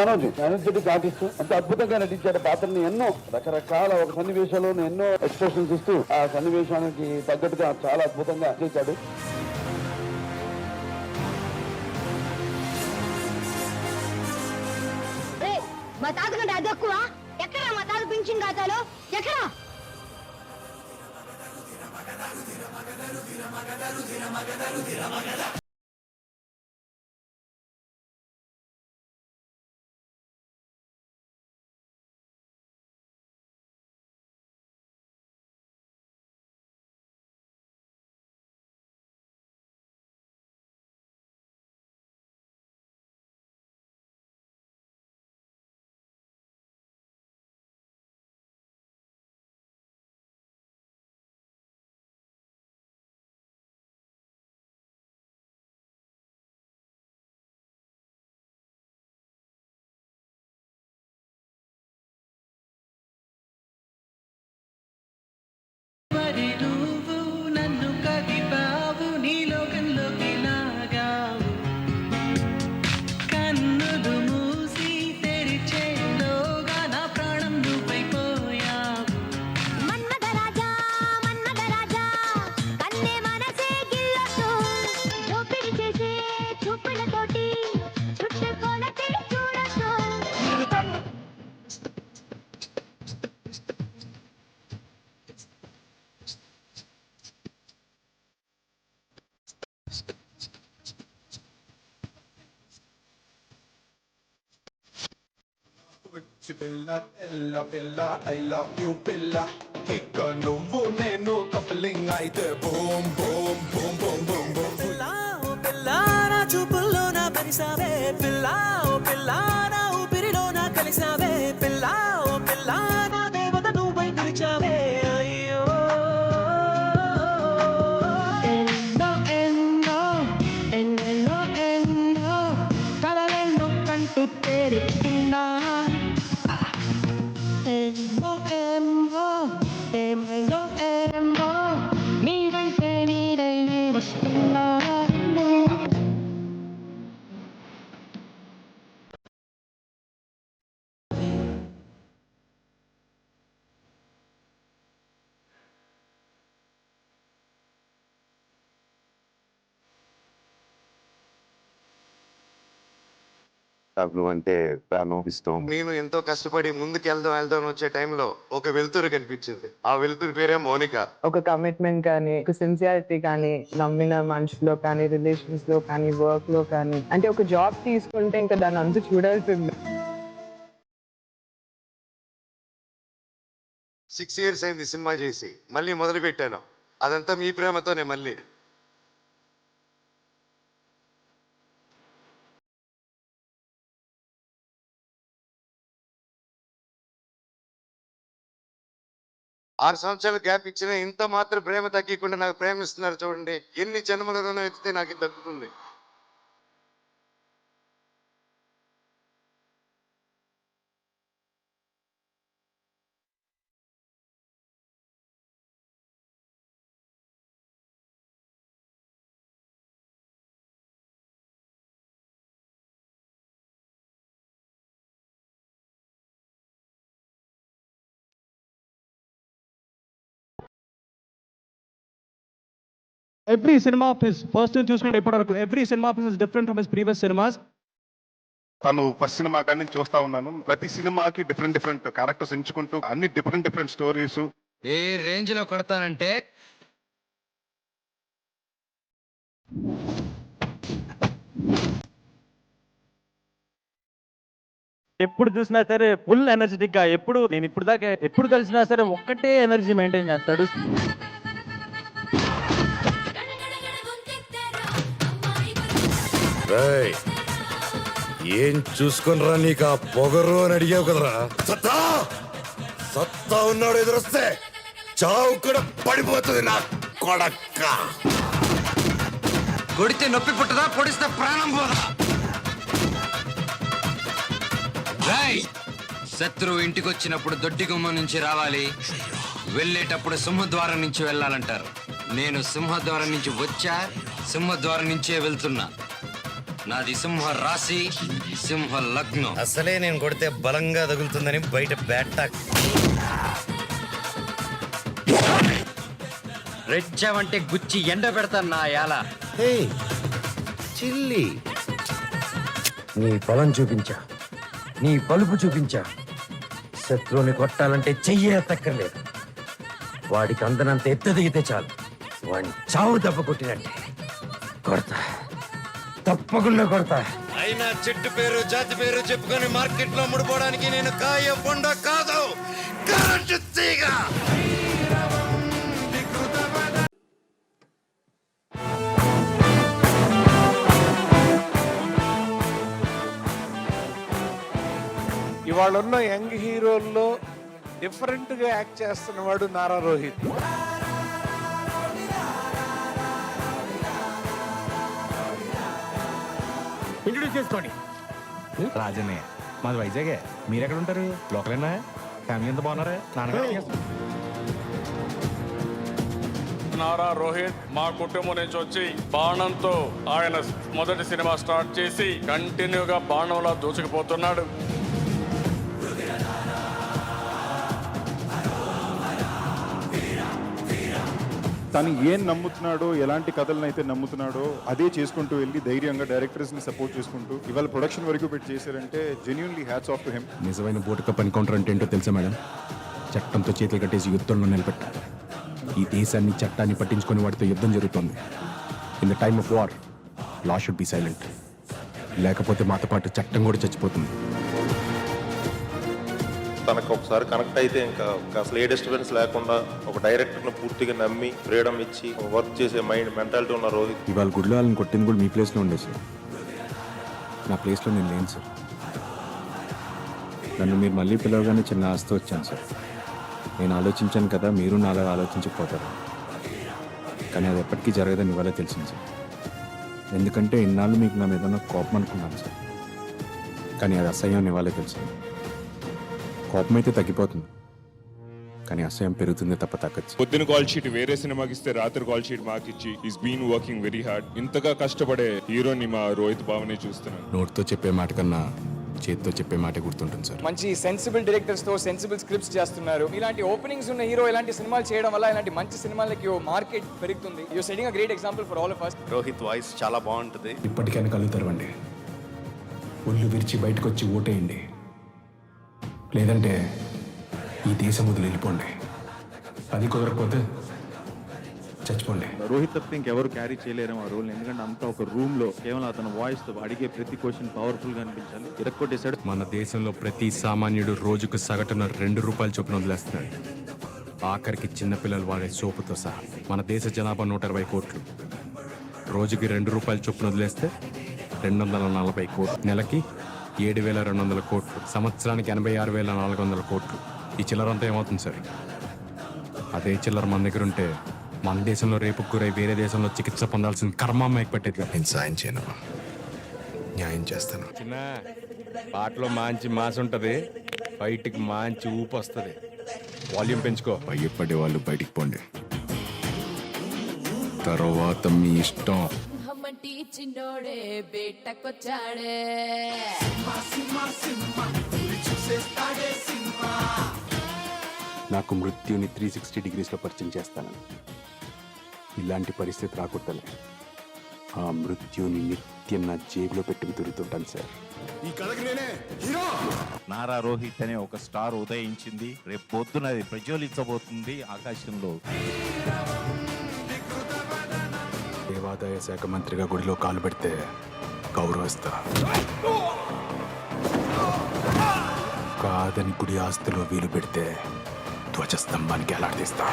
Energetic artist అంత అద్భుతంగా నటించాడు పాత్రని. ఎన్నో రకరకాల ఒక సన్నివేశాల్లో ఎన్నో ఎక్స్ప్రెషన్స్ ఇస్తూ ఆ సన్నివేశానికి తగ్గట్టుగా చాలా అద్భుతంగా చేశాడు. మా తాత కంటే అది ఎక్కువ. ఎక్కడ మా తాత పింఛన్ ఖాతాలో ఎక్కడ? Bella, bella, bella, I love you, bella. Kick నువ్వు నేను కప్లింగ్ అయితే boom, boom, boom, boom, boom, boom. Bella, oh bella, నా చూపుల్లో నా పరిసావే పిల్ల, ఓ పిల్ల నా ఊపిరిలో నా కలిసావే పిల్ల, ఓ పిల్ల నా దేవత నువ్వై పిలిచావే అయ్యో. ఎన్నో ఎన్నో ఎన్నెన్నో ఎన్నో కలలెన్నో కంటూ తెరుతున్నా. ఎన్నో ఎన్నో ఎన్నెన్నో ఎన్నో నీవైతే నీడై వస్తున్నా. అంటే ప్రాణం ఇష్టం. నేను ఎంతో కష్టపడి ముందుకు వెళ్దాం వచ్చే టైంలో ఒక వెలుతురు కనిపించింది. ఆ వెలుతురు పేరే మౌనిక. ఒక కమిట్మెంట్ కానీ, ఒక సిన్సియారిటీ కానీ, నమ్మిన మనుషులో కానీ, రిలేషన్స్ లో కానీ, వర్క్ లో కానీ, అంటే ఒక జాబ్ తీసుకుంటే ఇంకా దాన్ని అంతా చూడాల్సింది. 6 years అయింది సినిమా చేసి, మళ్ళీ మొదలు పెట్టాను. అదంతా మీ ప్రేమతోనే. మళ్ళీ 6 సంవత్సరాలు గ్యాప్ ఇచ్చిన ఇంత మాత్రం ప్రేమ తగ్గకుండా నాకు ప్రేమిస్తున్నారు చూడండి. ఎన్ని జన్మలలోనో ఎత్తితే నాకు ఇది దక్కుతుంది. Every cinema of his first చూసుకుంటే ఇప్పటివరకు every cinema of his is different from his previous cinemas. తను ఫస్ట్ సినిమా కాడి నుంచి చూస్తా ఉన్నాను. ప్రతి సినిమాకి డిఫరెంట్ క్యారెక్టర్స్ ఎంచుకుంటూ అన్ని డిఫరెంట్ స్టోరీస్. ఏ రేంజ్ లో కొడతానంటే ఎప్పుడు చూసినా సరే ఫుల్ ఎనర్జెటిక్ గా, నేను ఇప్పుడు దాకా ఎప్పుడు కలిసినా సరే ఒక్కటే ఎనర్జీ మెయింటైన్ చేస్తాడు. ఏం చూసుకునిరా నీకు ఆ పొగరు అని అడిగావు కదరా. సత్తా ఉన్నాడు ఎదురొస్తే చావు కూడా పడిపోతుంది నా కొడక్క. కొడితే నొప్పి పుట్టదా, పొడిస్తే ప్రాణం పోదా. శత్రువు ఇంటికి వచ్చినప్పుడు దొడ్డి గుమ్మం నుంచి రావాలి, వెళ్ళేటప్పుడు సింహద్వారం నుంచి వెళ్ళాలంటారు. నేను సింహద్వారం నుంచి వచ్చా, సింహద్వారం నుంచే వెళ్తున్నా. నాది సింహ రాశి, సింహ లగ్నం. అసలే నేను కొడితే బలంగా తగులుతుందని బయట బ్యాట్ రెచ్చావంటే గుచ్చి ఎండ పెడతాను నా యాల. చిల్లి నీ బలం చూపించా, నీ బలుపు చూపించా. శత్రువుని కొట్టాలంటే చెయ్యే తక్కర్లేదు. వాడికి అందనంత ఎత్తు దిగితే చాలు, వాడిని చావు దెబ్బ కొట్టినట్టే కొడతా, తప్పకుండా కొడతా. అయినా చెట్టు పేరు జాతి పేరు చెప్పుకొని మార్కెట్ లో ముడిపోవడానికి నేను కాయ పొండ కాదు, కరెంటు తీగ. ఇవాళ ఉన్న యంగ్ హీరోల్లో డిఫరెంట్ గా యాక్ట్ చేస్తున్నవాడు నారా రోహిత్. ఇంట్రొడ్యూస్ చేసుకోండి. రాజన్నయ్య, మాది వైజాగే. మీరు ఎక్కడ ఉంటారు? లోకలేనా? ఫ్యామిలీ ఎంత బాగున్నారా? నారా రోహిత్ మా కుటుంబం నుంచి వచ్చి బాణంతో ఆయన మొదటి సినిమా స్టార్ట్ చేసి కంటిన్యూగా బాణంలా దూసుకుపోతున్నాడు. తను ఏం నమ్ముతున్నాడో, ఎలాంటి కథలను అయితే నమ్ముతున్నాడో అదే చేసుకుంటూ వెళ్ళి ధైర్యంగా డైరెక్టర్స్ ని సపోర్ట్ చేసుకుంటూ ఇవాళ ప్రొడక్షన్ వరకు పెట్టి చేశారంటే genuinely hats off to him. నిజమైన బోటు కప్ ఎన్కౌంటర్ అంటే ఏంటో తెలుసా మేడం? చట్టంతో చేతులు కట్టేసి యుద్ధంలో నిలబెట్టాలి. ఈ దేశాన్ని చట్టాన్ని పట్టించుకొని వాటితో యుద్ధం జరుగుతుంది. In the time of war law should be silent. లేకపోతే మాతో పాటు చట్టం కూడా చచ్చిపోతుంది. తనకు ఒకసారి కనెక్ట్ అయితే ఇంకా అసలు ఏ డిస్టర్బెన్స్ లేకుండా ఒక డైరెక్టర్ను పూర్తిగా నమ్మి ఫ్రీడమ్ ఇచ్చి వర్క్ చేసే మెంటాలిటీ ఉన్న రోహిత్. ఇవాళ గుడిలో వాళ్ళని కొట్టింది కూడా మీ ప్లేస్లో ఉండే సార్. నా ప్లేస్లో నేను లేను సార్. నన్ను మీరు మళ్ళీ పిలవగానే చిన్న ఆస్తి వచ్చాను సార్. నేను ఆలోచించాను కదా, మీరు నాలా ఆలోచించకపోతారు. కానీ అది ఎప్పటికీ జరగదని ఇవాళ తెలిసింది సార్. ఎందుకంటే ఇన్నాళ్ళు మీకు నా మీద కోపం అనుకున్నాను సార్. కానీ అది అసహ్యం ఇవాళే తెలిసింది. కోపం అయితే తగ్గిపోతుంది, కానీ అసహ్యం పెరుగుతుంది తప్ప తగ్గచ్చు. పొద్దున కాల్ షీట్ వేరే సినిమాకి ఇస్తే రాత్రి కాల్ షీట్ మాకిచ్చి is been working very hard. ఇంతగా కష్టపడే హీరోని మా రోహిత్ బావనే చూస్తున్నాను. నోట్తో చెప్పే మాట కన్నా చేతితో చెప్పే మాట గుర్తుంటుంది సార్. మంచి సెన్సిబుల్ డైరెక్టర్స్ తో సెన్సిబుల్ స్క్రిప్ట్స్ చేస్తున్నారు. ఇలాంటి ఓపెనింగ్స్ ఉన్న హీరో ఇలాంటి సినిమాలు చేయడం వల్ల ఇలాంటి మంచి సినిమాలకి మార్కెట్ పెరుగుతుంది. You setting a great example for all of us. Rohit voice చాలా బాగుంటుంది. ఇప్పటికైనా కళ్ళు తెరవండి, ఒళ్ళు విరిచి బయటకు వచ్చి ఓటేయండి. లేదంటే ఈ దేశం వదిలి వెళ్ళిపోండి. అది కుదరకపోతే చచ్చిపోండి. రోహిత్ తప్పితే ఇంకెవరు క్యారీ చేయలేరేమో ఆ రోల్. ఎందుకంటే అంతా ఒక రూమ్ లో కేవలం అతని వాయిస్ తో అడిగే ప్రతి క్వశ్చన్ పవర్ఫుల్ గా అనిపించాలి. ఇరక్కొట్టేశాడు. మన దేశంలో ప్రతి సామాన్యుడు రోజుకు సగటున 2 రూపాయల చొప్పున వదిలేస్తున్నాడు. ఆఖరికి చిన్నపిల్లలు వాడే సోపుతో సహా. మన దేశ జనాభా 120 కోట్లు. రోజుకి 2 రూపాయల చొప్పున వదిలేస్తే 240 కోట్లు. నెలకి 7,200 కోట్లు. సంవత్సరానికి 86,400 కోట్లు. ఈ చిల్లరంతా ఏమవుతుంది సార్? అదే చిల్లర మన దగ్గర ఉంటే మన దేశంలో రేపు గురై వేరే దేశంలో చికిత్స పొందాల్సిన కర్మ మైక్ పెట్టేది. నేను సాయం చేయను, న్యాయం చేస్తాను. చిన్న పాటలో మంచి మాస్ ఉంటుంది, బయటికి మంచి ఊపు వస్తుంది. వాల్యూమ్ పెంచుకో. భయపడే వాళ్ళు బయటికి పోండి, తర్వాత మీ ఇష్టం. చిన్నోడే బేటకొచ్చాడే. నాకు మృత్యుని 360 డిగ్రీస్లో పరిచయం చేస్తాను. ఇలాంటి పరిస్థితి రాకూడదలే. ఆ మృత్యుని నిత్యం నా జేబులో పెట్టుకు తిరుగుతుంటాను సార్. ఈ కథకి నేనే హీరో. నారా రోహిత్ అనే ఒక స్టార్ ఉదయించింది. రేపు పొద్దున అది ప్రజ్వలించబోతుంది ఆకాశంలో. దేవాదాయ శాఖ మంత్రిగా గుడిలో కాలు పెడితే గౌరవిస్తా. కాదని గుడి ఆస్తులో వీలు పెడితే ధ్వజస్తంభానికి ఎలాడదీస్తా.